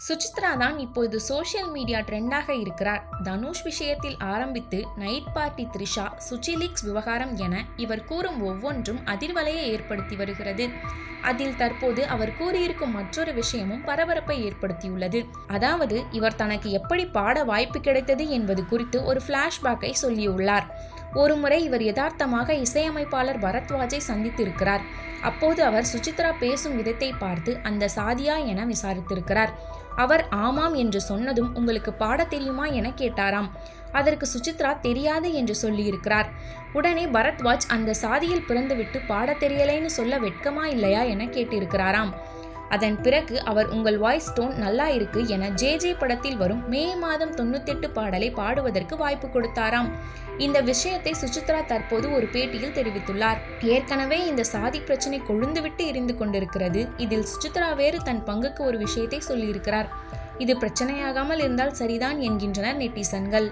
சுசித்ரா தான் இப்போது social media ட்ரெண்டாக இருக்கிறார். தனுஷ் விஷயத்தில் ஆரம்பித்து நைட் பார்ட்டி த்ரிஷா, சுச்சிலீக்ஸ் விவகாரம் என இவர் கூறும் ஒவ்வொன்றும் அதிர்வலையை ஏற்படுத்தி வருகிறது. அதில் தற்போது அவர் கூறியிருக்கும் மற்றொரு விஷயமும் பரபரப்பை ஏற்படுத்தியுள்ளது. அதாவது இவர் தனக்கு எப்படி பாட வாய்ப்பு கிடைத்தது என்பது குறித்து ஒரு ஃபிளாஷ்பேக்கை சொல்லியுள்ளார். ஒருமுறை இவர் யதார்த்தமாக இசையமைப்பாளர் பரத்வாஜை சந்தித்திருக்கிறார். அப்போது அவர் சுசித்ரா பேசும் விதத்தை பார்த்து அந்த சாதியா என விசாரித்திருக்கிறார். அவர் ஆமாம் என்று சொன்னதும் உங்களுக்கு பாட தெரியுமா என கேட்டாராம். அதற்கு சுசித்ரா தெரியாது என்று சொல்லியிருக்கிறார். உடனே பரத்வாஜ் அந்த சாதியில் பிறந்துவிட்டு பாட தெரியலைன்னு சொல்ல வெட்கமா இல்லையா என கேட்டிருக்கிறாராம். அதன் பிறகு அவர் உங்கள் வாய்ஸ் டோன் நல்லா இருக்கு என ஜே படத்தில் வரும் மே மாதம் 98 பாடலை பாடுவதற்கு வாய்ப்பு கொடுத்தாராம். இந்த விஷயத்தை சுசித்ரா தற்போது ஒரு பேட்டியில் தெரிவித்துள்ளார். ஏற்கனவே இந்த சாதி பிரச்சனை கொழுந்துவிட்டு எரிந்து கொண்டிருக்கிறது. இதில் சுசித்ரா வேறு தன் பங்குக்கு ஒரு விஷயத்தை சொல்லியிருக்கிறார். இது பிரச்சனையாகாமல் இருந்தால் சரிதான் என்கின்றனர் நெட்டிசன்கள்.